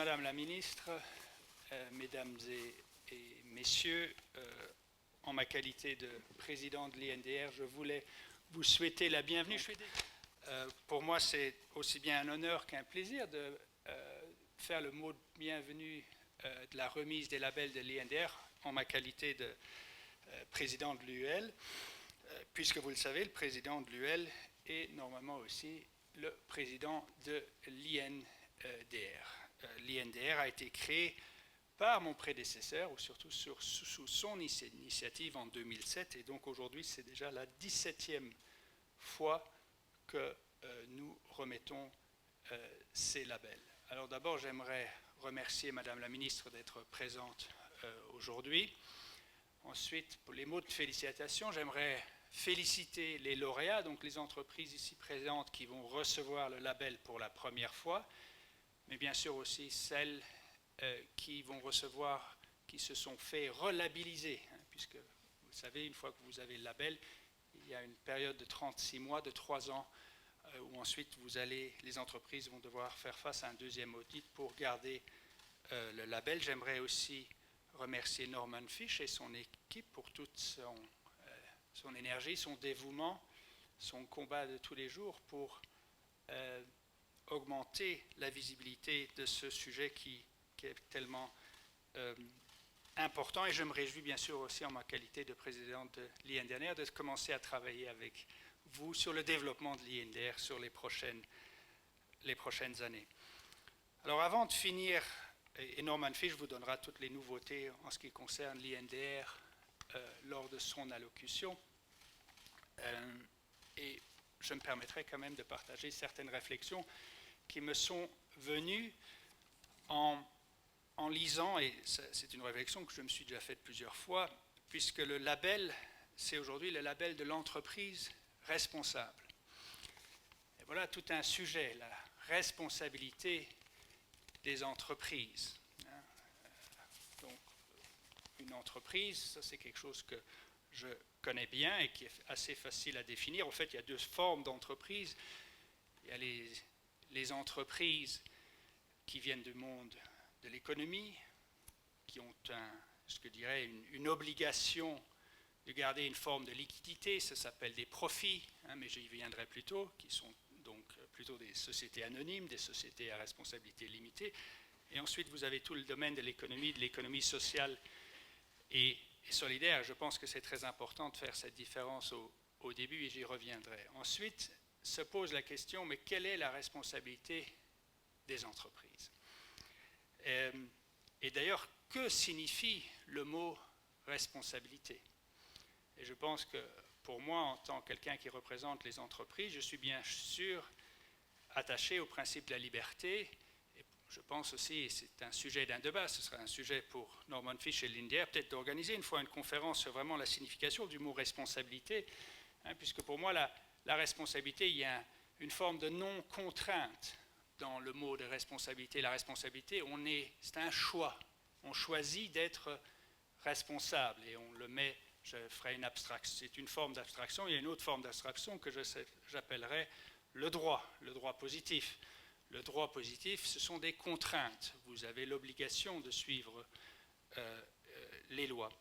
Madame la ministre, mesdames et messieurs, en ma qualité de président de l'INDR, je voulais vous souhaiter la bienvenue. Pour moi, c'est aussi bien un honneur qu'un plaisir de faire le mot de bienvenue de la remise des labels de l'INDR en ma qualité de président de l'UL, puisque vous le savez, le président de l'UL est normalement aussi le président de l'INDR. L'INDR a été créé par mon prédécesseur, ou surtout sous son initiative en 2007, et donc aujourd'hui c'est déjà la 17e fois que nous remettons ces labels. Alors d'abord j'aimerais remercier Madame la Ministre d'être présente aujourd'hui. Ensuite, pour les mots de félicitations, j'aimerais féliciter les lauréats, donc les entreprises ici présentes qui vont recevoir le label pour la première fois, mais bien sûr aussi celles qui vont recevoir, qui se sont fait relabelliser, puisque vous savez, une fois que vous avez le label, il y a une période de 36 mois, de 3 ans, où ensuite les entreprises vont devoir faire face à un deuxième audit pour garder le label. J'aimerais aussi remercier Norman Fish et son équipe pour toute son énergie, son dévouement, son combat de tous les jours pour augmenter la visibilité de ce sujet qui est tellement important. Et je me réjouis bien sûr aussi en ma qualité de président de l'INDR de commencer à travailler avec vous sur le développement de l'INDR sur les prochaines années. Alors avant de finir, et Norman Fish vous donnera toutes les nouveautés en ce qui concerne l'INDR lors de son allocution, et je me permettrai quand même de partager certaines réflexions qui me sont venues en lisant, et c'est une réflexion que je me suis déjà faite plusieurs fois, puisque le label, c'est aujourd'hui le label de l'entreprise responsable. Et voilà tout un sujet, la responsabilité des entreprises. Donc, une entreprise, ça c'est quelque chose que je connais bien et qui est assez facile à définir. En fait, il y a deux formes d'entreprises. Il y a les entreprises qui viennent du monde de l'économie, qui ont une obligation de garder une forme de liquidité, ça s'appelle des profits, mais j'y viendrai plus tôt, qui sont donc plutôt des sociétés anonymes, des sociétés à responsabilité limitée. Et ensuite, vous avez tout le domaine de l'économie sociale et solidaire. Je pense que c'est très important de faire cette différence au début et j'y reviendrai. Ensuite, se pose la question, mais quelle est la responsabilité des entreprises? Et d'ailleurs, que signifie le mot responsabilité? Et je pense que pour moi, en tant que quelqu'un qui représente les entreprises, je suis bien sûr attaché au principe de la liberté. Et je pense aussi, et c'est un sujet d'un débat, ce sera un sujet pour Norman Fish et l'INDR, peut-être d'organiser une fois une conférence sur vraiment la signification du mot responsabilité, puisque pour moi, la responsabilité, il y a une forme de non-contrainte dans le mot de responsabilité. La responsabilité, c'est un choix. On choisit d'être responsable et on le met, je ferai une abstraction, c'est une forme d'abstraction. Il y a une autre forme d'abstraction que j'appellerais le droit positif. Le droit positif, ce sont des contraintes. Vous avez l'obligation de suivre les lois.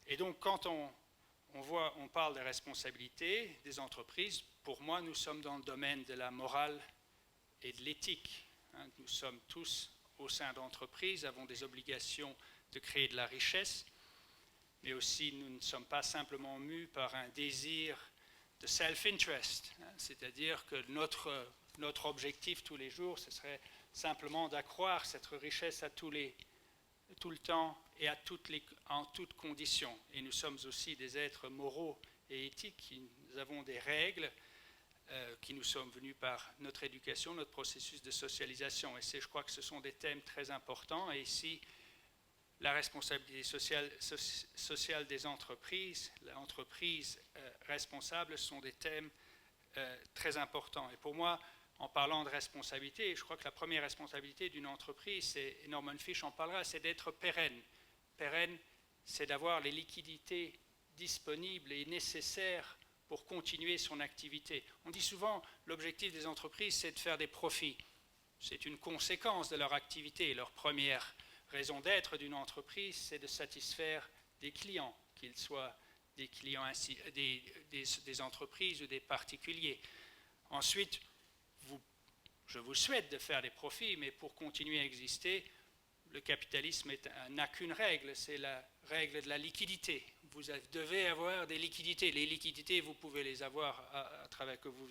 Et donc, quand on parle des responsabilités des entreprises, pour moi, nous sommes dans le domaine de la morale et de l'éthique. Nous sommes tous, au sein d'entreprises, avons des obligations de créer de la richesse, mais aussi nous ne sommes pas simplement mus par un désir de self-interest, c'est-à-dire que notre objectif tous les jours, ce serait simplement d'accroître cette richesse tout le temps et en toutes conditions. Et nous sommes aussi des êtres moraux et éthiques, nous avons des règles qui nous sommes venus par notre éducation, notre processus de socialisation. Et je crois que ce sont des thèmes très importants. Et ici, la responsabilité sociale des entreprises, l'entreprise responsable, sont des thèmes très importants. Et pour moi, en parlant de responsabilité, je crois que la première responsabilité d'une entreprise, et Norman Fish en parlera, c'est d'être pérenne. Pérenne, c'est d'avoir les liquidités disponibles et nécessaires pour continuer son activité. On dit souvent, l'objectif des entreprises, c'est de faire des profits. c'est une conséquence de leur activité. Leur première raison d'être d'une entreprise, c'est de satisfaire des clients, qu'ils soient des clients des entreprises ou des particuliers. Ensuite, je vous souhaite de faire des profits, mais pour continuer à exister, le capitalisme n'a qu'une règle, c'est la règle de la liquidité. Vous devez avoir des liquidités. Les liquidités, vous pouvez les avoir à travers que vous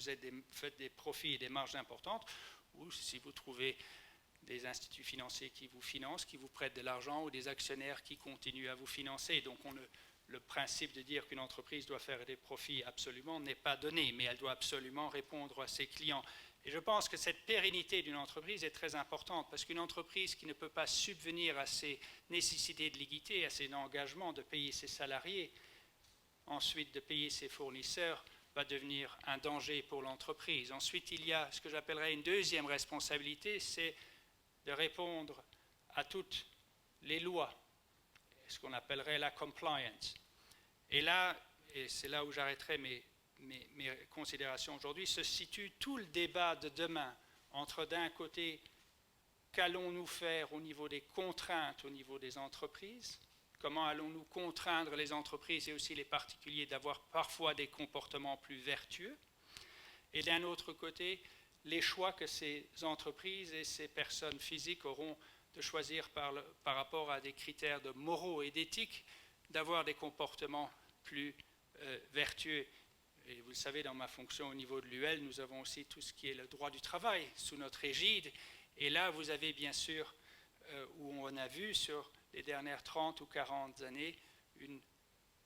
faites des profits et des marges importantes, ou si vous trouvez des instituts financiers qui vous financent, qui vous prêtent de l'argent, ou des actionnaires qui continuent à vous financer. Donc le principe de dire qu'une entreprise doit faire des profits absolument n'est pas donné, mais elle doit absolument répondre à ses clients. Et je pense que cette pérennité d'une entreprise est très importante, parce qu'une entreprise qui ne peut pas subvenir à ses nécessités de liquidité, à ses engagements de payer ses salariés, ensuite de payer ses fournisseurs, va devenir un danger pour l'entreprise. Ensuite, il y a ce que j'appellerais une deuxième responsabilité, c'est de répondre à toutes les lois, ce qu'on appellerait la compliance. Et là, et c'est là où j'arrêterai mes considérations aujourd'hui, se situe tout le débat de demain entre d'un côté, qu'allons-nous faire au niveau des contraintes, au niveau des entreprises, comment allons-nous contraindre les entreprises et aussi les particuliers d'avoir parfois des comportements plus vertueux, et d'un autre côté, les choix que ces entreprises et ces personnes physiques auront de choisir par rapport à des critères de moraux et d'éthique, d'avoir des comportements plus vertueux. Et vous le savez, dans ma fonction au niveau de l'UL, nous avons aussi tout ce qui est le droit du travail sous notre égide. Et là, vous avez bien sûr, où on a vu sur les dernières 30 ou 40 années,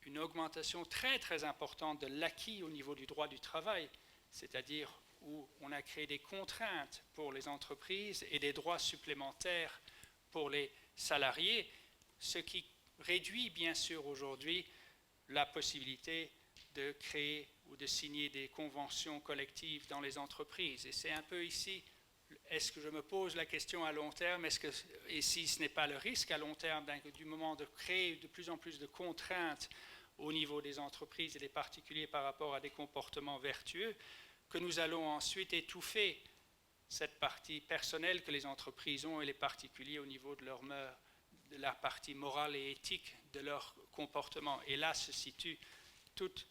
une augmentation très très importante de l'acquis au niveau du droit du travail, c'est-à-dire où on a créé des contraintes pour les entreprises et des droits supplémentaires pour les salariés, ce qui réduit bien sûr aujourd'hui la possibilité de créer ou de signer des conventions collectives dans les entreprises. Et c'est un peu ici, est-ce que je me pose la question à long terme, et si ce n'est pas le risque à long terme du moment de créer de plus en plus de contraintes au niveau des entreprises et des particuliers par rapport à des comportements vertueux, que nous allons ensuite étouffer cette partie personnelle que les entreprises ont et les particuliers au niveau de leurs mœurs, de la partie morale et éthique de leur comportement. Et là se situe toute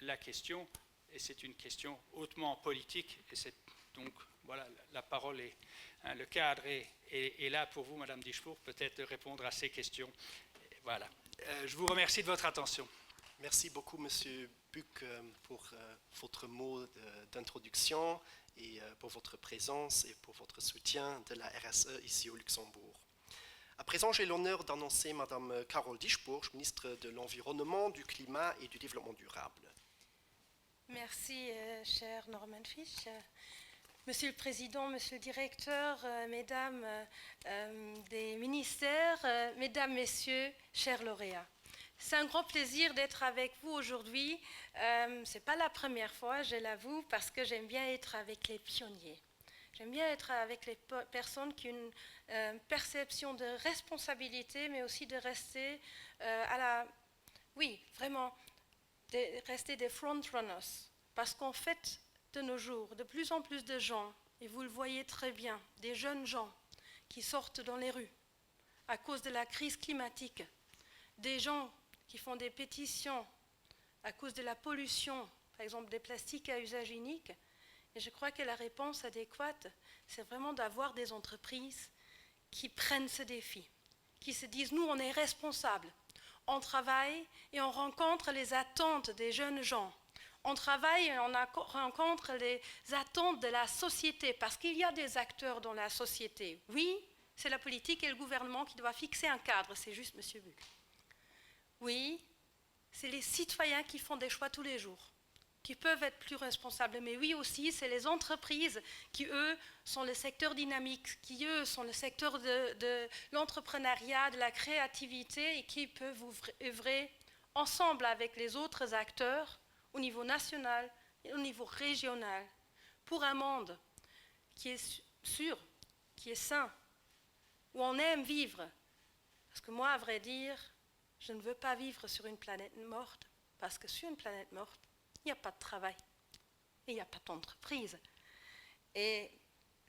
la question, et c'est une question hautement politique, et c'est donc, voilà, la parole est, le cadre est là pour vous, Madame Dischbourg, peut-être de répondre à ces questions. Et voilà. Je vous remercie de votre attention. Merci beaucoup, Monsieur Buck, pour votre mot d'introduction et pour votre présence et pour votre soutien de la RSE ici au Luxembourg. À présent, j'ai l'honneur d'annoncer Madame Carole Dischbourg, ministre de l'Environnement, du Climat et du Développement durable. Merci, cher Norman Fish. Monsieur le Président, Monsieur le Directeur, Mesdames des ministères, Mesdames, Messieurs, chers lauréats. C'est un grand plaisir d'être avec vous aujourd'hui. Ce n'est pas la première fois, je l'avoue, parce que j'aime bien être avec les pionniers. J'aime bien être avec les personnes qui ont une perception de responsabilité, mais aussi de rester vraiment, de rester des front-runners. Parce qu'en fait, de nos jours, de plus en plus de gens, et vous le voyez très bien, des jeunes gens qui sortent dans les rues à cause de la crise climatique, des gens qui font des pétitions à cause de la pollution, par exemple des plastiques à usage unique. Et je crois que la réponse adéquate, c'est vraiment d'avoir des entreprises qui prennent ce défi, qui se disent, nous, on est responsables. On travaille et on rencontre les attentes des jeunes gens. On travaille et on rencontre les attentes de la société, parce qu'il y a des acteurs dans la société. Oui, c'est la politique et le gouvernement qui doivent fixer un cadre, c'est juste, Monsieur Buck. Oui, c'est les citoyens qui font des choix tous les jours, qui peuvent être plus responsables. Mais oui aussi, c'est les entreprises qui, eux, sont le secteur dynamique, qui, eux, sont le secteur de l'entrepreneuriat, de la créativité et qui peuvent œuvrer ensemble avec les autres acteurs au niveau national et au niveau régional pour un monde qui est sûr, qui est sain, où on aime vivre. Parce que moi, à vrai dire, je ne veux pas vivre sur une planète morte, parce que sur une planète morte, il n'y a pas de travail et il n'y a pas d'entreprise. Et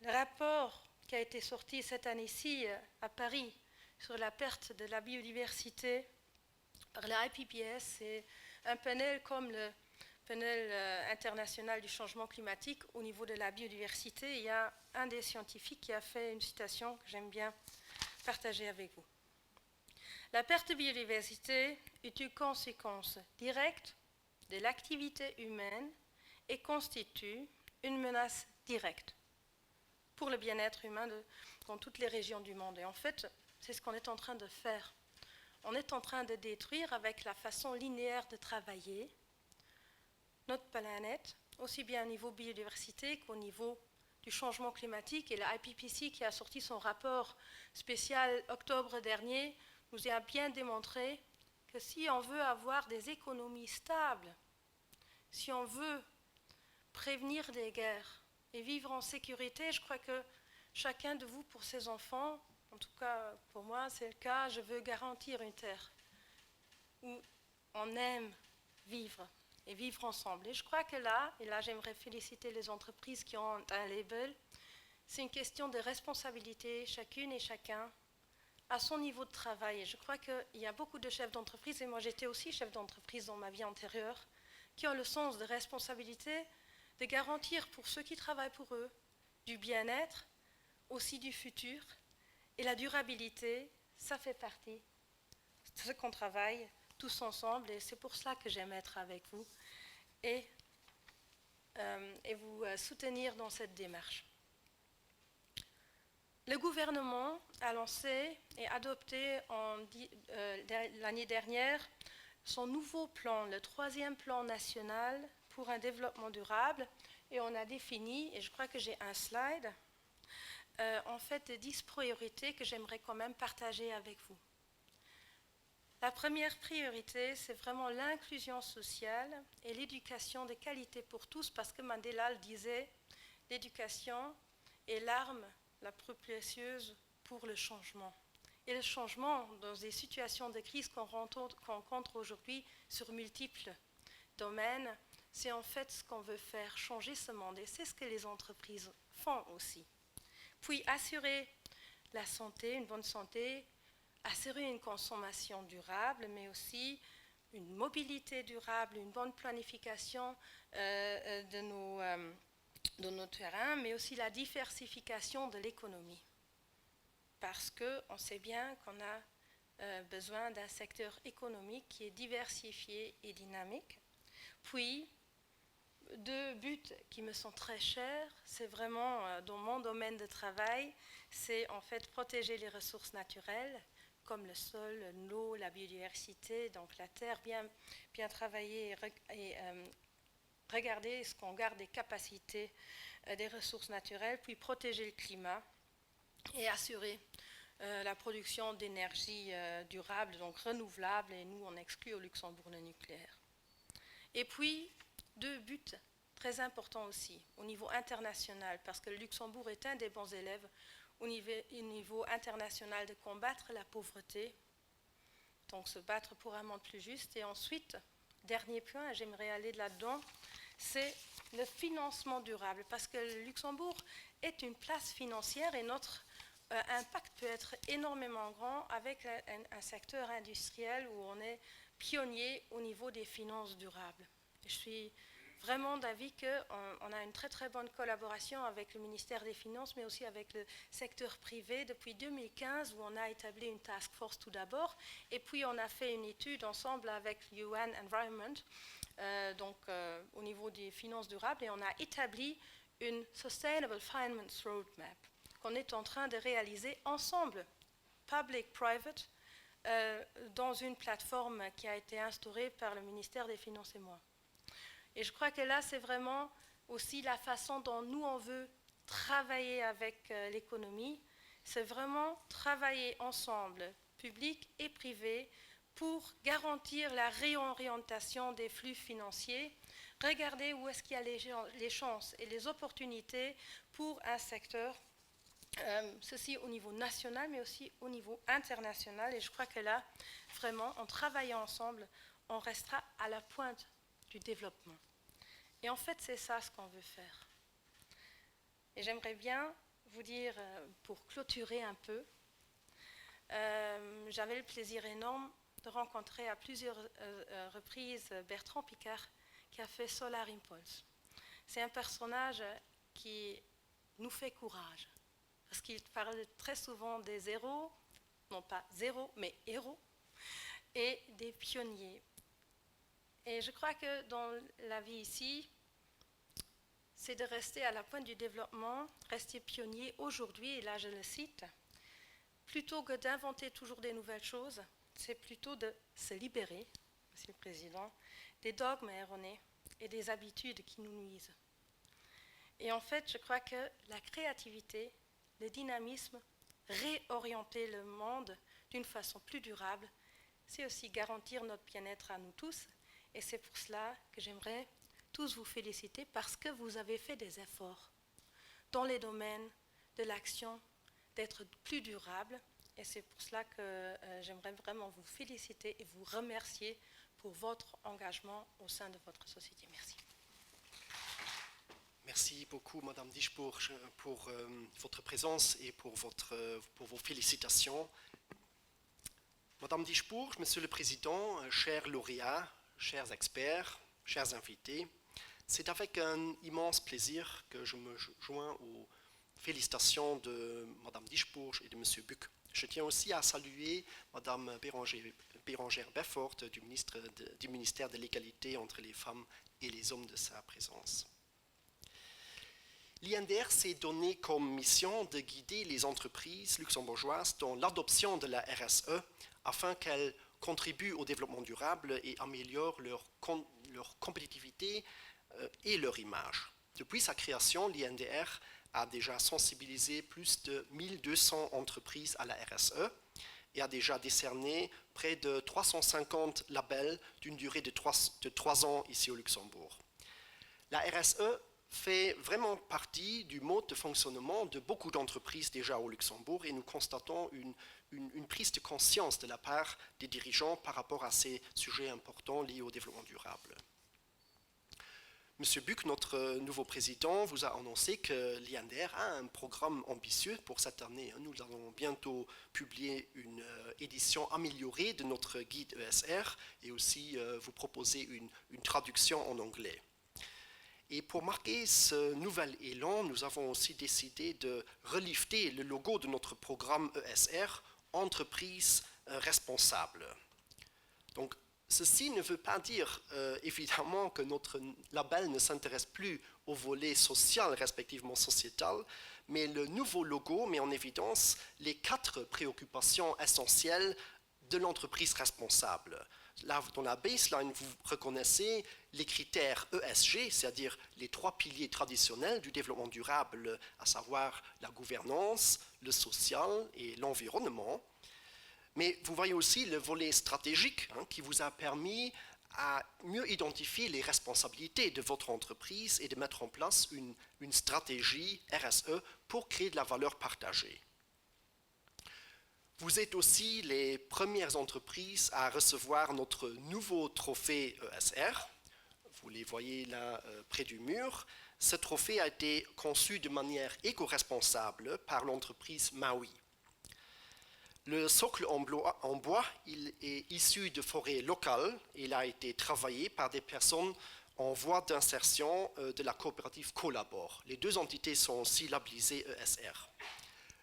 Le rapport qui a été sorti cette année-ci à Paris sur la perte de la biodiversité par la IPBES, c'est un panel comme le panel international du changement climatique au niveau de la biodiversité. Il y a un des scientifiques qui a fait une citation que j'aime bien partager avec vous. La perte de biodiversité est une conséquence directe de l'activité humaine et constitue une menace directe pour le bien-être humain dans toutes les régions du monde. Et en fait, c'est ce qu'on est en train de faire. On est en train de détruire avec la façon linéaire de travailler notre planète, aussi bien au niveau biodiversité qu'au niveau du changement climatique. Et la IPCC, qui a sorti son rapport spécial octobre dernier, nous a bien démontré que si on veut avoir des économies stables, si on veut prévenir des guerres et vivre en sécurité, je crois que chacun de vous, pour ses enfants, en tout cas pour moi c'est le cas, je veux garantir une terre où on aime vivre et vivre ensemble. Et je crois que là j'aimerais féliciter les entreprises qui ont un label, c'est une question de responsabilité, chacune et chacun à son niveau de travail. Et je crois qu'il y a beaucoup de chefs d'entreprise, et moi j'étais aussi chef d'entreprise dans ma vie antérieure, qui ont le sens de responsabilité de garantir pour ceux qui travaillent pour eux du bien-être, aussi du futur, et la durabilité, ça fait partie de ce qu'on travaille tous ensemble, et c'est pour cela que j'aime être avec vous et vous soutenir dans cette démarche. Le gouvernement a lancé et adopté l'année dernière son nouveau plan, le 3e plan national pour un développement durable. Et on a défini, et je crois que j'ai un slide, en fait 10 priorités que j'aimerais quand même partager avec vous. La première priorité, c'est vraiment l'inclusion sociale et l'éducation de qualité pour tous, parce que Mandela le disait, l'éducation est l'arme la plus précieuse pour le changement. Et le changement, dans des situations de crise qu'on rencontre aujourd'hui sur multiples domaines, c'est en fait ce qu'on veut faire, changer ce monde. Et c'est ce que les entreprises font aussi. Puis assurer la santé, une bonne santé, assurer une consommation durable, mais aussi une mobilité durable, une bonne planification de nos terrains, mais aussi la diversification de l'économie. Parce qu'on sait bien qu'on a besoin d'un secteur économique qui est diversifié et dynamique. Puis, 2 buts qui me sont très chers, c'est vraiment dans mon domaine de travail, c'est en fait protéger les ressources naturelles, comme le sol, l'eau, la biodiversité, donc la terre, bien travailler et regarder ce qu'on garde des capacités des ressources naturelles, puis protéger le climat et assurer la production d'énergie durable, donc renouvelable, et nous on exclut au Luxembourg le nucléaire. Et puis 2 buts très importants aussi au niveau international, parce que le Luxembourg est un des bons élèves au niveau international de combattre la pauvreté, donc se battre pour un monde plus juste. Et ensuite, dernier point, j'aimerais aller là-dedans, c'est le financement durable, parce que le Luxembourg est une place financière et notre impact peut être énormément grand avec un secteur industriel où on est pionnier au niveau des finances durables. Je suis vraiment d'avis qu'on a une très très bonne collaboration avec le ministère des Finances, mais aussi avec le secteur privé depuis 2015, où on a établi une task force tout d'abord, et puis on a fait une étude ensemble avec UN Environment, au niveau des finances durables, et on a établi une Sustainable Finance Roadmap qu'on est en train de réaliser ensemble, public-private, dans une plateforme qui a été instaurée par le ministère des Finances et moi. Et je crois que là, c'est vraiment aussi la façon dont nous, on veut travailler avec l'économie. C'est vraiment travailler ensemble, public et privé, pour garantir la réorientation des flux financiers, regarder où est-ce qu'il y a les chances et les opportunités pour un secteur, ceci au niveau national, mais aussi au niveau international. Et je crois que là, vraiment, en travaillant ensemble, on restera à la pointe du développement. Et en fait, c'est ça ce qu'on veut faire. Et j'aimerais bien vous dire, pour clôturer un peu, j'avais le plaisir énorme de rencontrer à plusieurs reprises Bertrand Piccard, qui a fait Solar Impulse. C'est un personnage qui nous fait courage, parce qu'il parle très souvent des héros, non pas zéro, mais héros, et des pionniers. Et je crois que dans la vie ici, c'est de rester à la pointe du développement, rester pionnier aujourd'hui, et là je le cite, plutôt que d'inventer toujours des nouvelles choses, c'est plutôt de se libérer, Monsieur le Président, des dogmes erronés et des habitudes qui nous nuisent. Et en fait, je crois que la créativité, le dynamisme, réorienter le monde d'une façon plus durable, c'est aussi garantir notre bien-être à nous tous. Et c'est pour cela que j'aimerais tous vous féliciter parce que vous avez fait des efforts dans les domaines de l'action, d'être plus durable. Et c'est pour cela que j'aimerais vraiment vous féliciter et vous remercier pour votre engagement au sein de votre société. Merci. Merci beaucoup, Madame Dischbourg, pour votre présence et pour vos félicitations. Madame Dischbourg, Monsieur le Président, chers lauréats, chers experts, chers invités, c'est avec un immense plaisir que je me joins aux félicitations de Madame Dischbourg et de Monsieur Buck. Je tiens aussi à saluer Madame Bérangère Beffort du ministère de l'Égalité entre les femmes et les hommes de sa présence. L'INDR s'est donné comme mission de guider les entreprises luxembourgeoises dans l'adoption de la RSE afin qu'elles contribuent au développement durable et améliorent leur compétitivité et leur image. Depuis sa création, l'INDR a déjà sensibilisé plus de 1200 entreprises à la RSE et a déjà décerné près de 350 labels d'une durée de 3 ans ici au Luxembourg. La RSE fait vraiment partie du mode de fonctionnement de beaucoup d'entreprises déjà au Luxembourg et nous constatons une prise de conscience de la part des dirigeants par rapport à ces sujets importants liés au développement durable. Monsieur Buck, notre nouveau président, vous a annoncé que l'INDR a un programme ambitieux pour cette année. Nous allons bientôt publier une édition améliorée de notre guide ESR et aussi vous proposer une traduction en anglais. Et pour marquer ce nouvel élan, nous avons aussi décidé de relifter le logo de notre programme ESR, Entreprise responsable. Donc, ceci ne veut pas dire évidemment que notre label ne s'intéresse plus au volet social, respectivement sociétal, mais le nouveau logo met en évidence les 4 préoccupations essentielles de l'entreprise responsable. Là, dans la baseline, vous reconnaissez les critères ESG, c'est-à-dire les 3 piliers traditionnels du développement durable, à savoir la gouvernance, le social et l'environnement. Mais vous voyez aussi le volet stratégique qui vous a permis à mieux identifier les responsabilités de votre entreprise et de mettre en place une stratégie RSE pour créer de la valeur partagée. Vous êtes aussi les premières entreprises à recevoir notre nouveau trophée ESR. Vous les voyez là près du mur. Ce trophée a été conçu de manière éco-responsable par l'entreprise Maui. Le socle en bois, il est issu de forêts locales. Il a été travaillé par des personnes en voie d'insertion de la coopérative Collabore. Les 2 entités sont aussi labellisées ESR.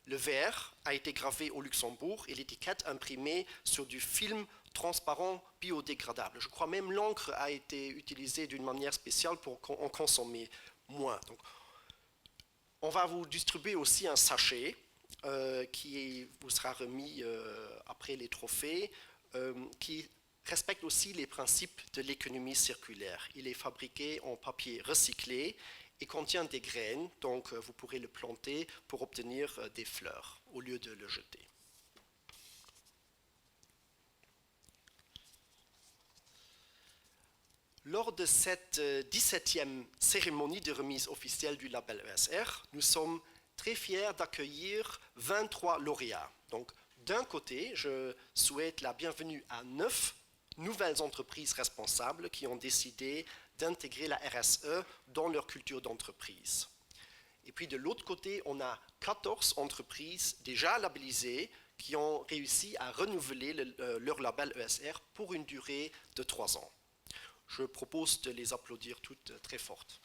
Le verre a été gravé au Luxembourg et l'étiquette imprimée sur du film transparent biodégradable. Je crois même l'encre a été utilisée d'une manière spéciale pour en consommer moins. Donc, on va vous distribuer aussi un sachet qui vous sera remis après les trophées, qui respecte aussi les principes de l'économie circulaire. Il est fabriqué en papier recyclé et contient des graines, donc vous pourrez le planter pour obtenir des fleurs au lieu de le jeter. Lors de cette 17e cérémonie de remise officielle du label ESR, nous sommes très fiers d'accueillir 23 lauréats. Donc, d'un côté, je souhaite la bienvenue à 9 nouvelles entreprises responsables qui ont décidé d'intégrer la RSE dans leur culture d'entreprise. Et puis de l'autre côté, on a 14 entreprises déjà labellisées qui ont réussi à renouveler leur label ESR pour une durée de 3 ans. Je propose de les applaudir toutes très fortes.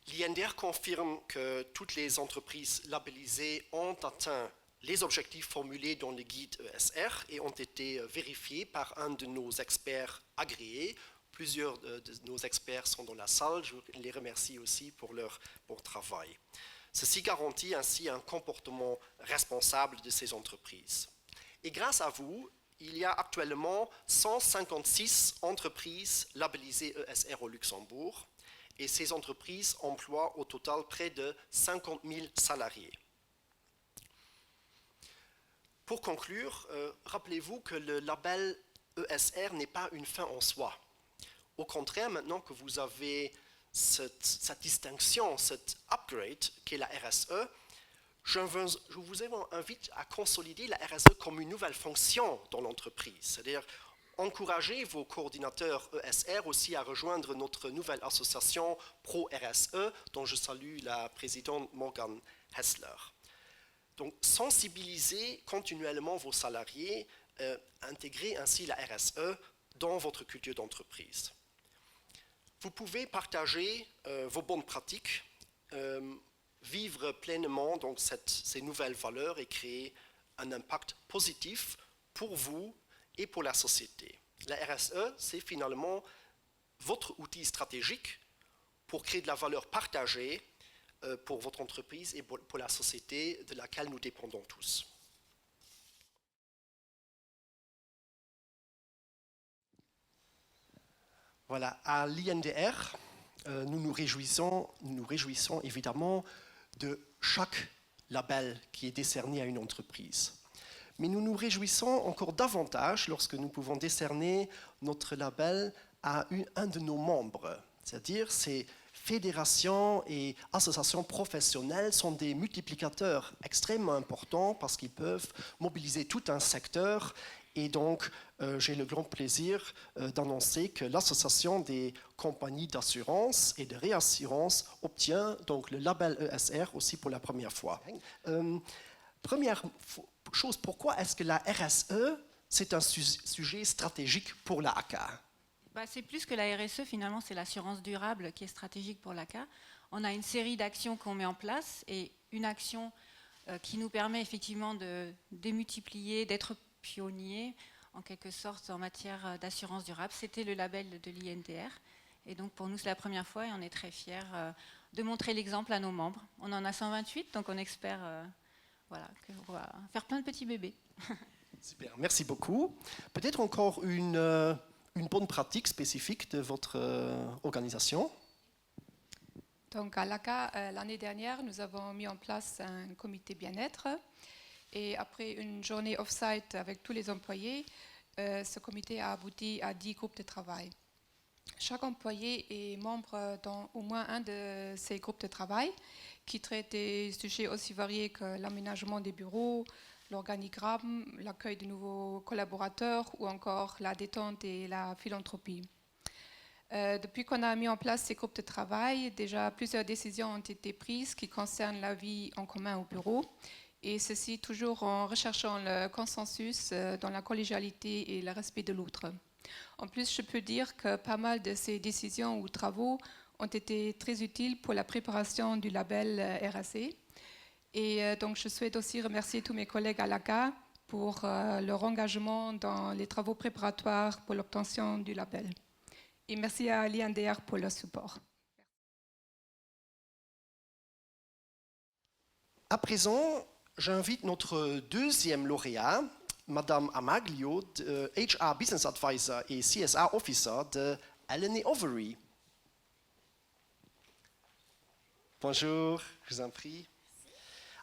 L'INDR confirme que toutes les entreprises labellisées ont atteint les objectifs formulés dans le guide ESR et ont été vérifiés par un de nos experts agréés. Plusieurs de nos experts sont dans la salle, je les remercie aussi pour leur bon travail. Ceci garantit ainsi un comportement responsable de ces entreprises. Et grâce à vous, il y a actuellement 156 entreprises labellisées ESR au Luxembourg et ces entreprises emploient au total près de 50 000 salariés. Pour conclure, rappelez-vous que le label ESR n'est pas une fin en soi. Au contraire, maintenant que vous avez cette distinction, cet upgrade qu'est la RSE, je vous invite à consolider la RSE comme une nouvelle fonction dans l'entreprise. C'est-à-dire, encouragez vos coordinateurs ESR aussi à rejoindre notre nouvelle association Pro-RSE, dont je salue la présidente Morgane Hessler. Donc, sensibilisez continuellement vos salariés, intégrez ainsi la RSE dans votre culture d'entreprise. Vous pouvez partager vos bonnes pratiques, vivre pleinement donc, ces nouvelles valeurs et créer un impact positif pour vous et pour la société. La RSE, c'est finalement votre outil stratégique pour créer de la valeur partagée pour votre entreprise et pour la société de laquelle nous dépendons tous. Voilà, à l'INDR, nous nous réjouissons évidemment de chaque label qui est décerné à une entreprise. Mais nous nous réjouissons encore davantage lorsque nous pouvons décerner notre label à un de nos membres, c'est-à-dire ces fédérations et associations professionnelles sont des multiplicateurs extrêmement importants parce qu'ils peuvent mobiliser tout un secteur. Et donc, j'ai le grand plaisir d'annoncer que l'Association des compagnies d'assurance et de réassurance obtient donc le label ESR aussi pour la première fois. Première chose, pourquoi est-ce que la RSE, c'est un sujet stratégique pour la ACA ? C'est plus que la RSE, finalement, c'est l'assurance durable qui est stratégique pour l'ACA. On a une série d'actions qu'on met en place et une action qui nous permet effectivement de démultiplier, d'être pionnier en quelque sorte en matière d'assurance durable. C'était le label de l'INDR. Et donc pour nous, c'est la première fois et on est très fiers de montrer l'exemple à nos membres. On en a 128, donc on espère qu'on va faire plein de petits bébés. Super, merci beaucoup. Peut-être encore une bonne pratique spécifique de votre organisation. Donc à l'ACA, l'année dernière, nous avons mis en place un comité bien-être. Et après une journée off-site avec tous les employés, ce comité a abouti à 10 groupes de travail. Chaque employé est membre dans au moins un de ces groupes de travail qui traitent des sujets aussi variés que l'aménagement des bureaux, l'organigramme, l'accueil de nouveaux collaborateurs ou encore la détente et la philanthropie. Depuis qu'on a mis en place ces groupes de travail, déjà plusieurs décisions ont été prises qui concernent la vie en commun au bureau. Et ceci toujours en recherchant le consensus dans la collégialité et le respect de l'autre. En plus, je peux dire que pas mal de ces décisions ou travaux ont été très utiles pour la préparation du label RAC. Et donc, je souhaite aussi remercier tous mes collègues à l'ACA pour leur engagement dans les travaux préparatoires pour l'obtention du label. Et merci à l'INDR pour le support. À présent, j'invite notre deuxième lauréat, Madame Amaglio, HR Business Advisor et CSR Officer de Eleni Overy. Bonjour, je vous en prie.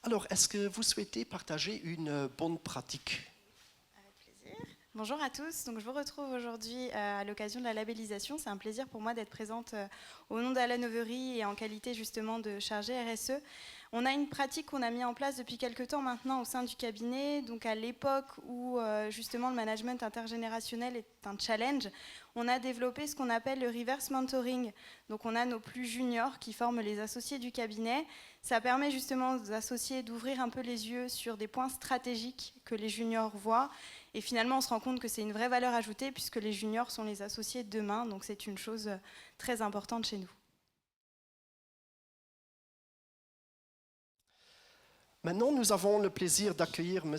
Alors, est-ce que vous souhaitez partager une bonne pratique ? Avec plaisir. Bonjour à tous, donc je vous retrouve aujourd'hui à l'occasion de la labellisation. C'est un plaisir pour moi d'être présente au nom d'Alan Overy et en qualité justement de chargée RSE. On a une pratique qu'on a mis en place depuis quelques temps maintenant au sein du cabinet. Donc à l'époque où justement le management intergénérationnel est un challenge, on a développé ce qu'on appelle le reverse mentoring. Donc on a nos plus juniors qui forment les associés du cabinet. Ça permet justement aux associés d'ouvrir un peu les yeux sur des points stratégiques que les juniors voient. Et finalement, on se rend compte que c'est une vraie valeur ajoutée puisque les juniors sont les associés de demain. Donc c'est une chose très importante chez nous. Maintenant, nous avons le plaisir d'accueillir M.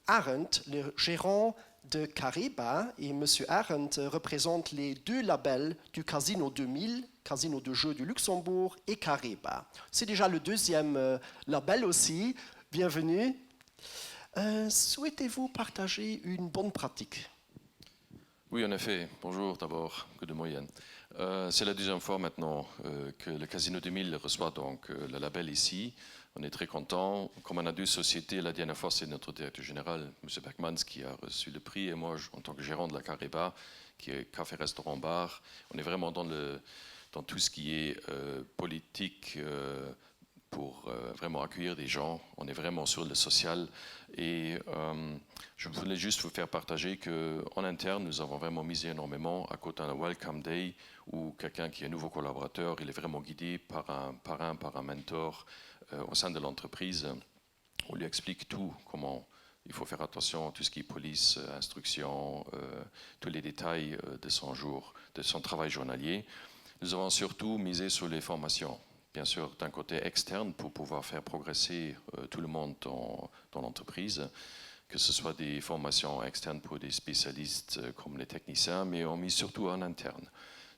Arendt, le gérant de Cariba. Et M. Arendt représente les deux labels du Casino 2000, Casino de jeux du Luxembourg, et Cariba. C'est déjà le deuxième label aussi. Bienvenue. Souhaitez-vous partager une bonne pratique? Oui, en effet. Bonjour d'abord, que de moyenne. C'est la deuxième fois maintenant que le Casino 2000 reçoit donc le label ici. On est très content. Comme on a deux sociétés, la dernière fois c'est notre directeur général, M. Beckmans, qui a reçu le prix, et moi en tant que gérant de la Cariba, qui est café, restaurant, bar. On est vraiment dans tout ce qui est politique pour vraiment accueillir des gens. On est vraiment sur le social. Et je voulais juste vous faire partager qu'en interne, nous avons vraiment misé énormément à côté d'un Welcome Day où quelqu'un qui est un nouveau collaborateur, il est vraiment guidé par un parrain, par un mentor au sein de l'entreprise. On lui explique tout, comment il faut faire attention à tout ce qui est police, instruction, tous les détails de son jour, de son travail journalier. Nous avons surtout misé sur les formations. Bien sûr, d'un côté externe, pour pouvoir faire progresser tout le monde dans l'entreprise, que ce soit des formations externes pour des spécialistes comme les techniciens, mais on mise surtout en interne.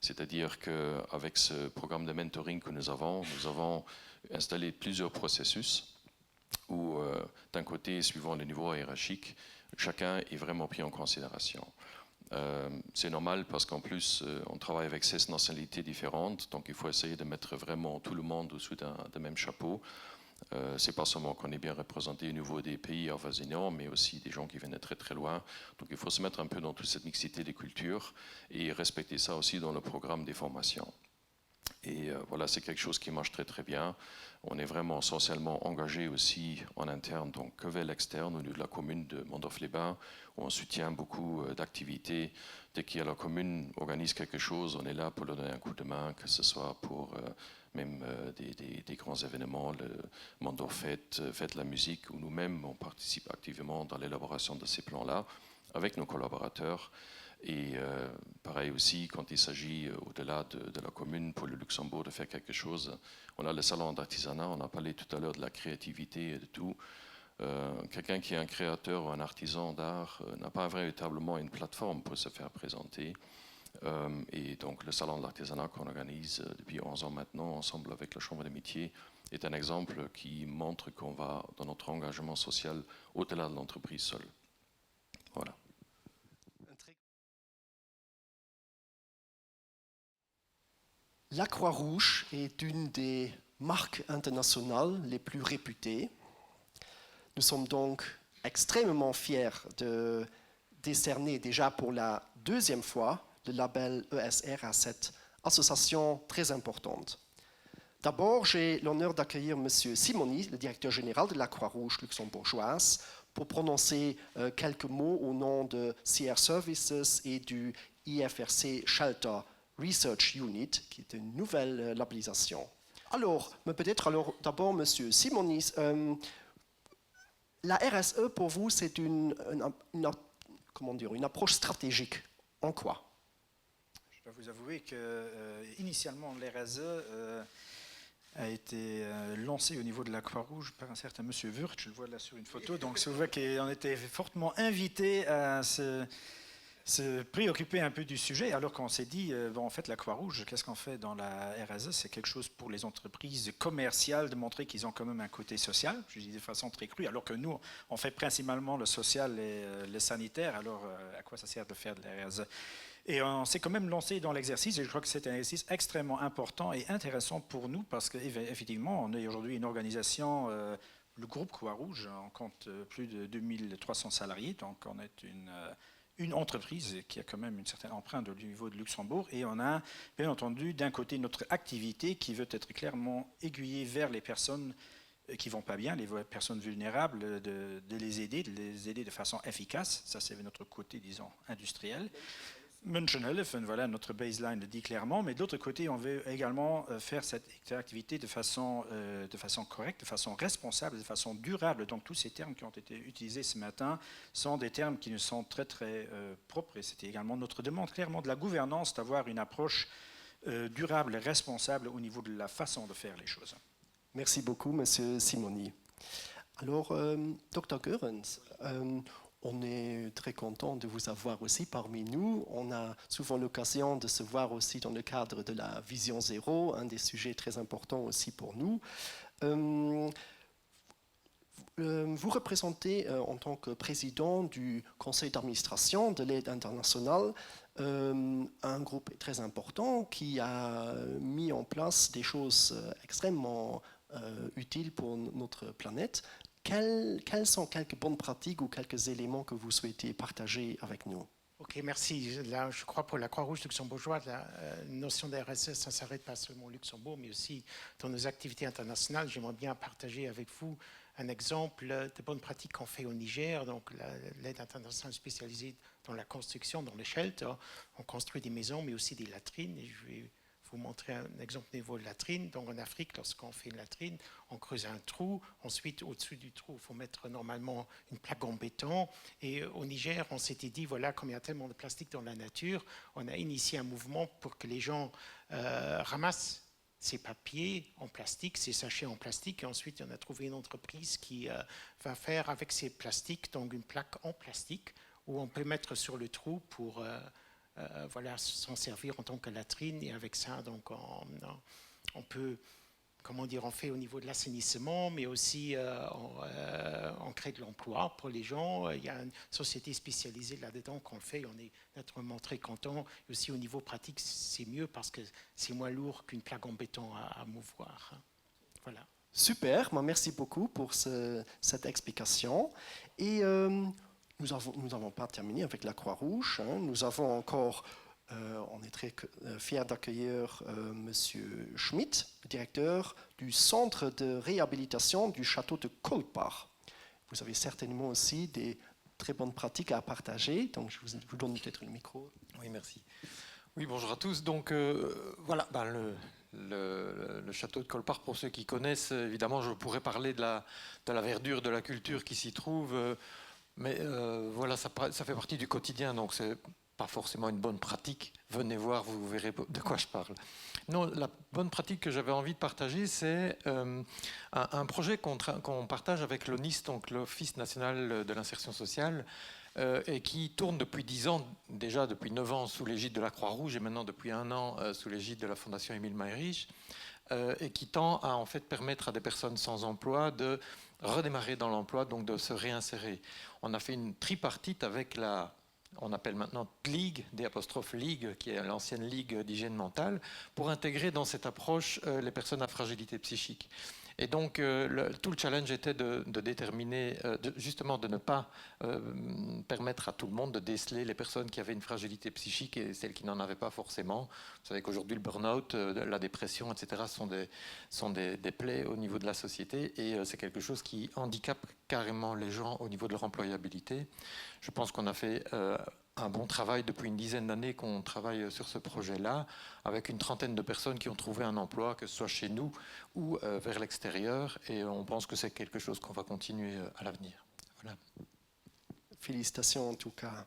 C'est-à-dire qu'avec ce programme de mentoring que nous avons installé plusieurs processus où, d'un côté, suivant le niveau hiérarchique, chacun est vraiment pris en considération. C'est normal parce qu'en plus, on travaille avec 16 nationalités différentes, donc il faut essayer de mettre vraiment tout le monde au-dessus d'un même chapeau. C'est pas seulement qu'on est bien représenté au niveau des pays avoisinants, mais aussi des gens qui viennent de très très loin. Donc il faut se mettre un peu dans toute cette mixité des cultures et respecter ça aussi dans le programme des formations. Et voilà, c'est quelque chose qui marche très très bien. On est vraiment essentiellement engagé aussi en interne, donc Quevel externe au niveau de la commune de Mondorf-les-Bains, où on soutient beaucoup d'activités. Dès qu'il y a la commune organise quelque chose, on est là pour leur donner un coup de main, que ce soit pour même des grands événements, le Mondorf Fête la musique, où nous-mêmes on participe activement dans l'élaboration de ces plans-là avec nos collaborateurs. Et pareil aussi, quand il s'agit au-delà de la commune pour le Luxembourg de faire quelque chose, on a le salon d'artisanat, on a parlé tout à l'heure de la créativité et de tout. Quelqu'un qui est un créateur ou un artisan d'art n'a pas véritablement une plateforme pour se faire présenter. Et donc le salon de l'artisanat qu'on organise depuis 11 ans maintenant, ensemble avec la Chambre des métiers, est un exemple qui montre qu'on va dans notre engagement social au-delà de l'entreprise seule. Voilà. La Croix-Rouge est une des marques internationales les plus réputées. Nous sommes donc extrêmement fiers de décerner déjà pour la deuxième fois le label ESR à cette association très importante. D'abord, j'ai l'honneur d'accueillir M. Simoni, le directeur général de la Croix-Rouge luxembourgeoise, pour prononcer quelques mots au nom de CR Services et du IFRC Shelter Research Unit, qui est une nouvelle labellisation. Alors, peut-être d'abord, M. Simonis, la RSE pour vous, c'est une approche stratégique. En quoi? Je dois vous avouer que initialement, l'RSE a été lancé au niveau de la Croix-Rouge par un certain monsieur Wurth, je le vois là sur une photo, donc c'est vrai qu'on était fortement invités à se préoccuper un peu du sujet, alors qu'on s'est dit, en fait, la Croix-Rouge, qu'est-ce qu'on fait dans la RSE? C'est quelque chose pour les entreprises commerciales de montrer qu'ils ont quand même un côté social, je dis de façon très crue, alors que nous, on fait principalement le social et le sanitaire, alors à quoi ça sert de faire de la RSE? Et on s'est quand même lancé dans l'exercice, et je crois que c'est un exercice extrêmement important et intéressant pour nous, parce qu'effectivement, on est aujourd'hui une organisation, le groupe Croix-Rouge, on compte plus de 2300 salariés, donc on est une entreprise qui a quand même une certaine empreinte au niveau de Luxembourg, et on a bien entendu d'un côté notre activité qui veut être clairement aiguillée vers les personnes qui ne vont pas bien, les personnes vulnérables, de les aider de façon efficace. Ça, c'est notre côté, disons, industriel. München-Höllefön, voilà, notre baseline le dit clairement, mais de l'autre côté, on veut également faire cette activité de façon correcte, de façon responsable, de façon durable. Donc tous ces termes qui ont été utilisés ce matin sont des termes qui nous sont très très propres, et c'était également notre demande clairement de la gouvernance d'avoir une approche durable et responsable au niveau de la façon de faire les choses. Merci beaucoup, Monsieur Simoni. Alors, Dr. Goerens, on est très content de vous avoir aussi parmi nous. On a souvent l'occasion de se voir aussi dans le cadre de la Vision Zéro, un des sujets très importants aussi pour nous. Vous représentez en tant que président du conseil d'administration de l'aide internationale un groupe très important qui a mis en place des choses extrêmement utiles pour notre planète. Quelles sont quelques bonnes pratiques ou quelques éléments que vous souhaitez partager avec nous? Ok, merci. Là, je crois pour la Croix-Rouge luxembourgeoise, la notion de RSE, ça ne s'arrête pas seulement au Luxembourg, mais aussi dans nos activités internationales. J'aimerais bien partager avec vous un exemple de bonnes pratiques qu'on fait au Niger, donc l'aide internationale spécialisée dans la construction, dans les shelters. On construit des maisons, mais aussi des latrines. Et je vais vous montrer un exemple au niveau de latrine. Donc en Afrique, lorsqu'on fait une latrine, on creuse un trou. Ensuite, au-dessus du trou, il faut mettre normalement une plaque en béton. Et au Niger, on s'était dit, voilà, comme il y a tellement de plastique dans la nature, on a initié un mouvement pour que les gens ramassent ces papiers en plastique, ces sachets en plastique. Et ensuite, on a trouvé une entreprise qui va faire avec ces plastiques, donc une plaque en plastique, où on peut mettre sur le trou pour voilà, s'en servir en tant que latrine. Et avec ça, donc, on peut, comment dire, on fait au niveau de l'assainissement, mais aussi on crée de l'emploi pour les gens. Il y a une société spécialisée là-dedans qu'on fait. On est naturellement très content. Et aussi au niveau pratique, c'est mieux parce que c'est moins lourd qu'une plaque en béton à mouvoir. Voilà. Super, merci beaucoup pour cette explication. Et nous n'avons pas terminé avec la Croix-Rouge. Nous avons encore, on est très fiers d'accueillir Monsieur Schmidt, directeur du centre de réhabilitation du château de Kolpach. Vous avez certainement aussi des très bonnes pratiques à partager, donc je vous donne peut-être le micro. Oui, merci. Oui, bonjour à tous. Donc voilà, le château de Kolpach, pour ceux qui connaissent, évidemment, je pourrais parler de la verdure, de la culture qui s'y trouve. Mais voilà, ça fait partie du quotidien, donc c'est pas forcément une bonne pratique. Venez voir, vous verrez de quoi je parle. Non, la bonne pratique que j'avais envie de partager, c'est un projet qu'on partage avec l'ONIS, donc l'Office national de l'insertion sociale, et qui tourne depuis 10 ans, déjà depuis 9 ans sous l'égide de la Croix-Rouge et maintenant depuis 1 an sous l'égide de la Fondation Émile Mayerich, et qui tend à en fait permettre à des personnes sans emploi de redémarrer dans l'emploi, donc de se réinsérer. On a fait une tripartite avec on appelle maintenant Ligue, Ligue, qui est l'ancienne Ligue d'hygiène mentale, pour intégrer dans cette approche les personnes à fragilité psychique. Et donc, tout le challenge était de déterminer, justement de ne pas permettre à tout le monde de déceler les personnes qui avaient une fragilité psychique et celles qui n'en avaient pas forcément. Vous savez qu'aujourd'hui, le burn-out, la dépression, etc., sont des plaies au niveau de la société, et c'est quelque chose qui handicape carrément les gens au niveau de leur employabilité. Je pense qu'on a fait un bon travail depuis une dizaine d'années qu'on travaille sur ce projet-là, avec une trentaine de personnes qui ont trouvé un emploi, que ce soit chez nous ou vers l'extérieur, et on pense que c'est quelque chose qu'on va continuer à l'avenir. Voilà. Félicitations en tout cas.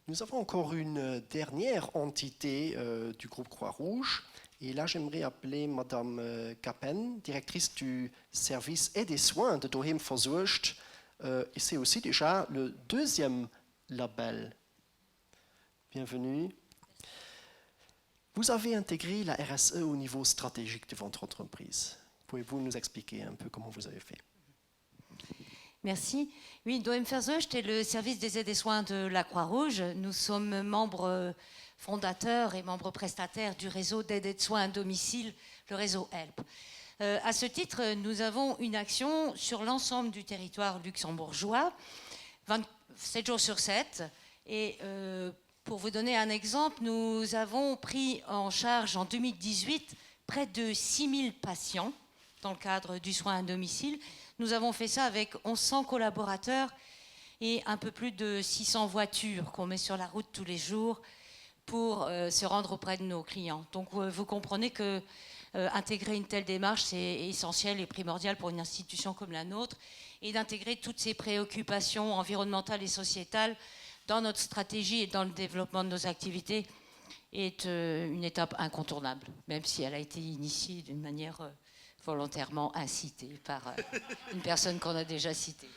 Nous avons encore une dernière entité du groupe Croix-Rouge, et là j'aimerais appeler Madame Kappen, directrice du service et des soins de Doheim Versorgt, et c'est aussi déjà le 2e label. Bienvenue. Vous avez intégré la RSE au niveau stratégique de votre entreprise. Pouvez-vous nous expliquer un peu comment vous avez fait? Merci. Oui, Doheim Versorgt est le service des aides et soins de la Croix-Rouge. Nous sommes membres fondateurs et membres prestataires du réseau d'aide et de soins à domicile, le réseau HELP. À ce titre, nous avons une action sur l'ensemble du territoire luxembourgeois, 7 jours sur 7. Et pour vous donner un exemple, nous avons pris en charge en 2018 près de 6000 patients dans le cadre du soin à domicile. Nous avons fait ça avec 1100 collaborateurs et un peu plus de 600 voitures qu'on met sur la route tous les jours pour se rendre auprès de nos clients. Donc vous comprenez que intégrer une telle démarche, c'est essentiel et primordial pour une institution comme la nôtre, et d'intégrer toutes ces préoccupations environnementales et sociétales dans notre stratégie et dans le développement de nos activités est une étape incontournable, même si elle a été initiée d'une manière volontairement incitée par une personne qu'on a déjà citée.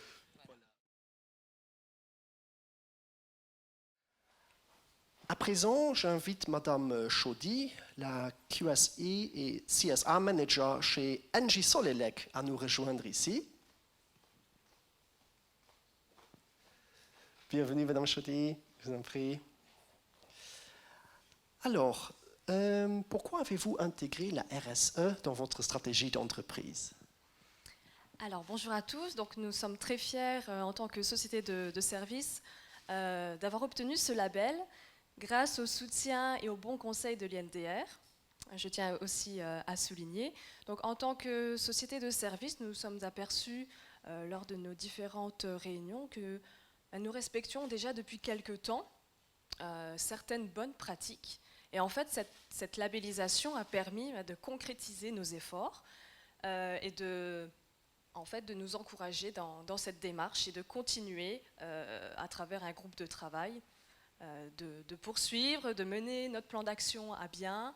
À présent, j'invite Madame Chaudy, la QSE et CSA Manager chez Engie Solelec, à nous rejoindre ici. Bienvenue, Madame Chaudy, je vous en prie. Alors, pourquoi avez-vous intégré la RSE dans votre stratégie d'entreprise? Alors, bonjour à tous. Donc, nous sommes très fiers, en tant que société de services, d'avoir obtenu ce label grâce au soutien et au bon conseil de l'INDR. Je tiens aussi à souligner. Donc, en tant que société de services, nous nous sommes aperçus lors de nos différentes réunions que nous respections déjà depuis quelque temps certaines bonnes pratiques. Et en fait, cette labellisation a permis de concrétiser nos efforts et de nous encourager dans cette démarche et de continuer à travers un groupe de travail, de poursuivre, de mener notre plan d'action à bien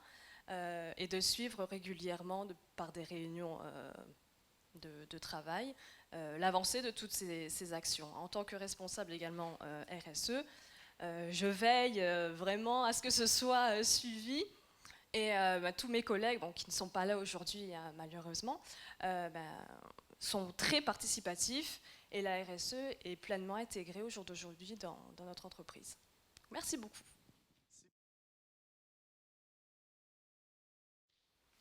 et de suivre régulièrement par des réunions de travail l'avancée de toutes ces actions. En tant que responsable également RSE, je veille vraiment à ce que ce soit suivi. Et tous mes collègues, qui ne sont pas là aujourd'hui malheureusement, sont très participatifs et la RSE est pleinement intégrée au jour d'aujourd'hui dans notre entreprise. Merci beaucoup.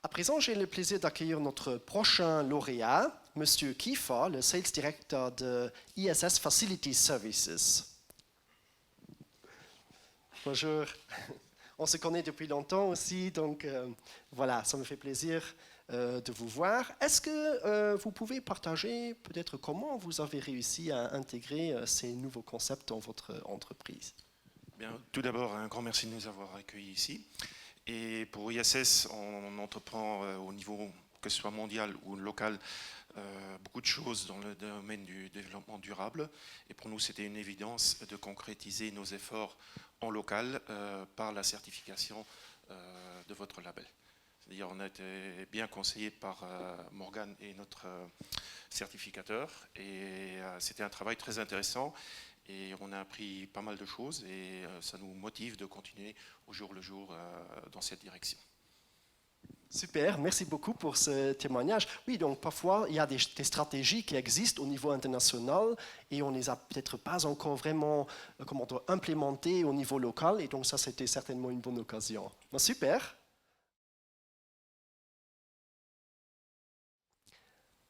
À présent, j'ai le plaisir d'accueillir notre prochain lauréat, Monsieur Kiefer, le Sales Director de ISS Facility Services. Bonjour, on se connaît depuis longtemps aussi, donc voilà, ça me fait plaisir de vous voir. Est-ce que vous pouvez partager peut-être comment vous avez réussi à intégrer ces nouveaux concepts dans votre entreprise? Bien, tout d'abord, un grand merci de nous avoir accueillis ici. Et pour ISS, on entreprend au niveau, que ce soit mondial ou local, beaucoup de choses dans le domaine du développement durable. Et pour nous, c'était une évidence de concrétiser nos efforts en local par la certification de votre label. C'est-à-dire, on a été bien conseillé par Morgane et notre certificateur. Et c'était un travail très intéressant. Et on a appris pas mal de choses et ça nous motive de continuer au jour le jour dans cette direction. Super, merci beaucoup pour ce témoignage. Oui, donc parfois, il y a des stratégies qui existent au niveau international et on ne les a peut-être pas encore vraiment implémentées au niveau local. Et donc ça, c'était certainement une bonne occasion. Bon, super.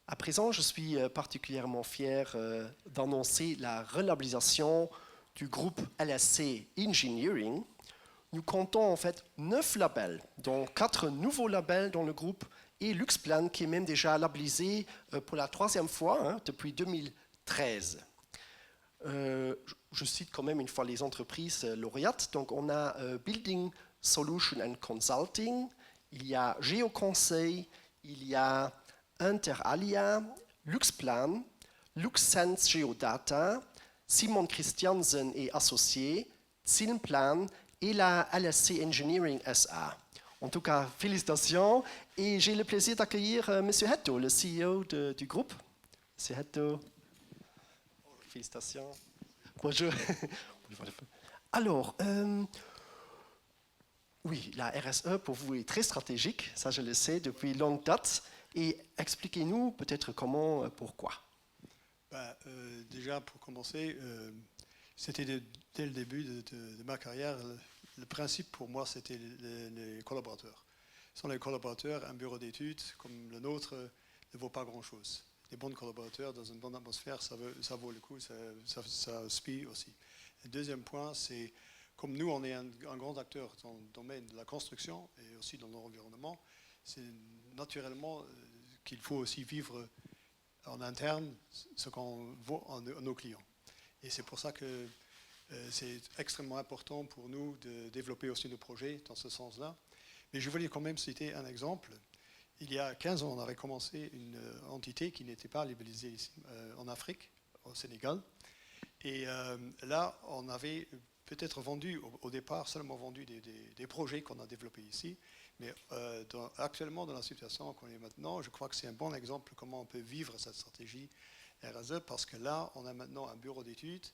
À présent, je suis particulièrement fier d'annoncer la relabellisation du groupe LSC Engineering. Nous comptons en fait 9 labels, dont 4 nouveaux labels dans le groupe et LuxPlan qui est même déjà labellisé pour la 3e fois depuis 2013. Je cite quand même une fois les entreprises lauréates. Donc on a Building Solution and Consulting, il y a GeoConseil, il y a Interalia, LuxPlan, LuxSense Geodata, Simon Christiansen et associés, Zinnplan et la LSC Engineering SA. En tout cas, félicitations et j'ai le plaisir d'accueillir M. Hetto, le CEO du groupe. M. Hetto, félicitations. Bonjour. Alors, oui, la RSE pour vous est très stratégique, ça je le sais depuis longue date. Et expliquez-nous peut-être comment, pourquoi. Déjà, pour commencer, c'était dès le début de ma carrière, le principe pour moi, c'était les collaborateurs. Sans les collaborateurs, un bureau d'études comme le nôtre ne vaut pas grand-chose. Les bons collaborateurs dans une bonne atmosphère, ça vaut le coup, ça inspire aussi. Le deuxième point, c'est comme nous, on est un grand acteur dans le domaine de la construction et aussi dans l'environnement, c'est naturellement qu'il faut aussi vivre en interne ce qu'on voit à nos clients. Et c'est pour ça que c'est extrêmement important pour nous de développer aussi nos projets dans ce sens-là. Mais je voulais quand même citer un exemple. Il y a 15 ans, on avait commencé une entité qui n'était pas labellisée ici, en Afrique, au Sénégal. Et là, on avait peut-être vendu, au départ, seulement vendu des projets qu'on a développés ici. Mais actuellement, dans la situation qu'on est maintenant, je crois que c'est un bon exemple de comment on peut vivre cette stratégie RSE, parce que là, on a maintenant un bureau d'études.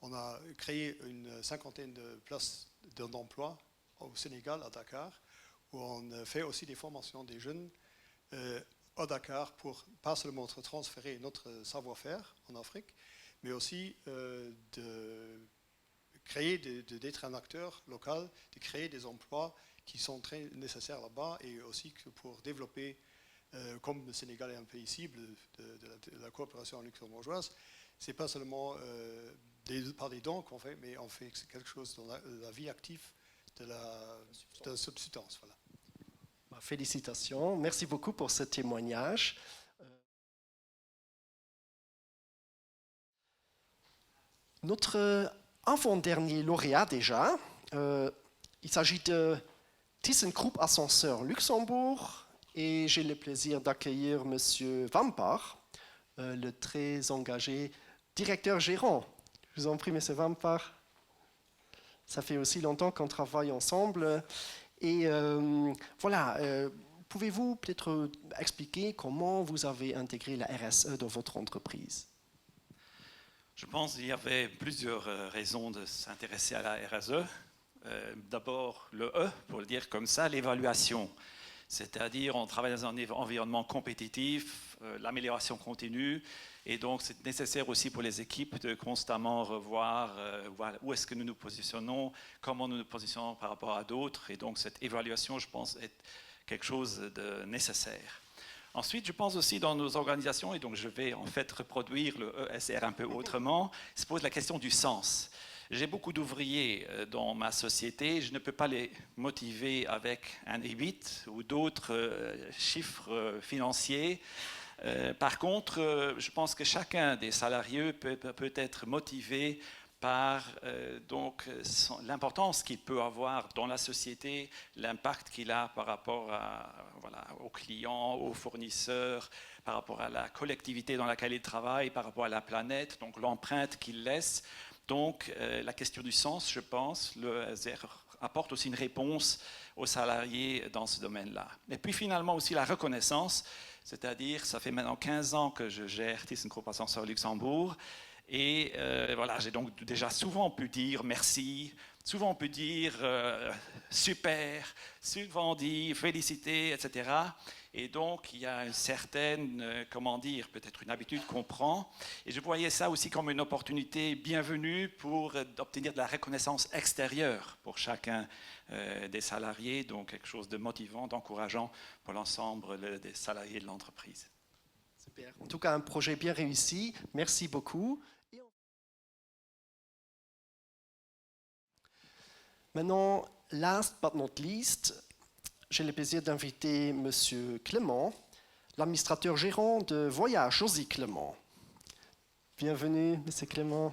On a créé une 50aine de places d'emploi au Sénégal, à Dakar, où on fait aussi des formations des jeunes à Dakar pour pas seulement transférer notre savoir-faire en Afrique, mais aussi d'être un acteur local, de créer des emplois qui sont très nécessaires là-bas, et aussi pour développer, comme le Sénégal est un pays cible de la coopération luxembourgeoise, c'est pas seulement par des dons qu'on fait, mais on fait quelque chose dans la vie active de la subsistance. Voilà. Félicitations, merci beaucoup pour ce témoignage. Notre avant-dernier lauréat déjà, il s'agit de ThyssenKrupp Ascenseur Luxembourg, et j'ai le plaisir d'accueillir M. Vampar, le très engagé directeur gérant. Je vous en prie, M. Vampar. Ça fait aussi longtemps qu'on travaille ensemble. Et voilà, pouvez-vous peut-être expliquer comment vous avez intégré la RSE dans votre entreprise? Je pense qu'il y avait plusieurs raisons de s'intéresser à la RSE. D'abord, le E, pour le dire comme ça, l'évaluation. C'est-à-dire, on travaille dans un environnement compétitif, l'amélioration continue, et donc c'est nécessaire aussi pour les équipes de constamment revoir où est-ce que nous nous positionnons, comment nous nous positionnons par rapport à d'autres, et donc cette évaluation, je pense, est quelque chose de nécessaire. Ensuite, je pense aussi dans nos organisations, et donc je vais en fait reproduire le ESR un peu autrement, se pose la question du sens. J'ai beaucoup d'ouvriers dans ma société, je ne peux pas les motiver avec un EBIT ou d'autres chiffres financiers. Par contre, je pense que chacun des salariés peut être motivé par l'importance qu'il peut avoir dans la société, l'impact qu'il a par rapport aux clients, aux fournisseurs, par rapport à la collectivité dans laquelle il travaille, par rapport à la planète, donc l'empreinte qu'il laisse. Donc la question du sens, je pense, le ESR apporte aussi une réponse aux salariés dans ce domaine-là. Et puis finalement aussi la reconnaissance, c'est-à-dire ça fait maintenant 15 ans que je gère ThyssenKrupp Ascenseur Luxembourg, et voilà, j'ai donc déjà souvent pu dire merci, souvent pu dire super, souvent dit féliciter, etc. Et donc, il y a une certaine, comment dire, peut-être une habitude qu'on prend. Et je voyais ça aussi comme une opportunité bienvenue pour obtenir de la reconnaissance extérieure pour chacun des salariés. Donc, quelque chose de motivant, d'encourageant pour l'ensemble des salariés de l'entreprise. Super. En tout cas, un projet bien réussi. Merci beaucoup. Maintenant, last but not least, j'ai le plaisir d'inviter M. Clément, l'administrateur gérant de Voyage Josy Clément. Bienvenue, M. Clément.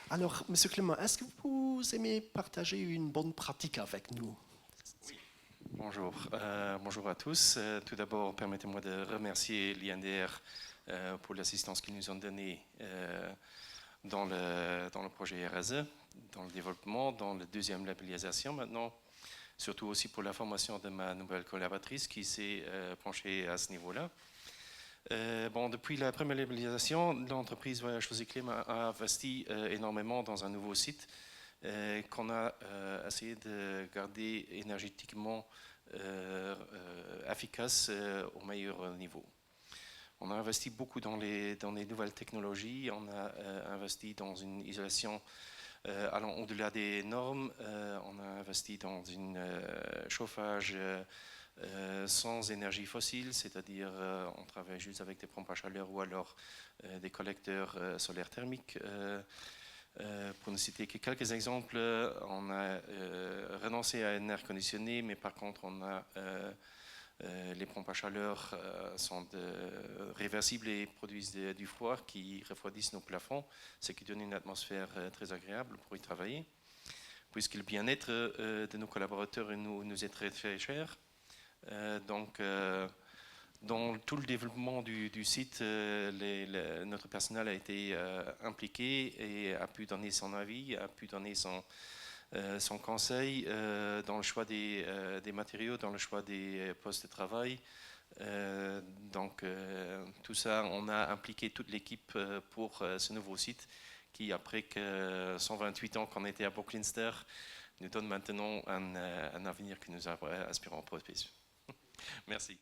Alors, M. Clément, est-ce que vous aimez partager une bonne pratique avec nous? Oui. Bonjour. Bonjour à tous. Tout d'abord, permettez-moi de remercier l'INDR pour l'assistance qu'ils nous ont donnée dans le projet RSE, dans le développement, dans la deuxième labellisation maintenant, surtout aussi pour la formation de ma nouvelle collaboratrice qui s'est penchée à ce niveau-là. Depuis la première labellisation, l'entreprise Voyage Josy Clément a investi énormément dans un nouveau site qu'on a essayé de garder énergétiquement efficace au meilleur niveau. On a investi beaucoup dans les nouvelles technologies, on a investi dans une isolation allant au-delà des normes, on a investi dans un chauffage sans énergie fossile, c'est-à-dire on travaille juste avec des pompes à chaleur ou alors des collecteurs solaires thermiques. Pour ne citer que quelques exemples, on a renoncé à un air conditionné, mais par contre on a les pompes à chaleur sont réversibles et produisent du froid qui refroidissent nos plafonds, ce qui donne une atmosphère très agréable pour y travailler. Puisque le bien-être de nos collaborateurs nous est très, très cher. Donc, dans tout le développement du site, notre personnel a été impliqué et a pu donner son avis, a pu donner son conseil dans le choix des matériaux, dans le choix des postes de travail. Donc, tout ça, on a impliqué toute l'équipe pour ce nouveau site qui, après que 128 ans qu'on était à Buckminster, nous donne maintenant un avenir que nous aspirons propice. Merci.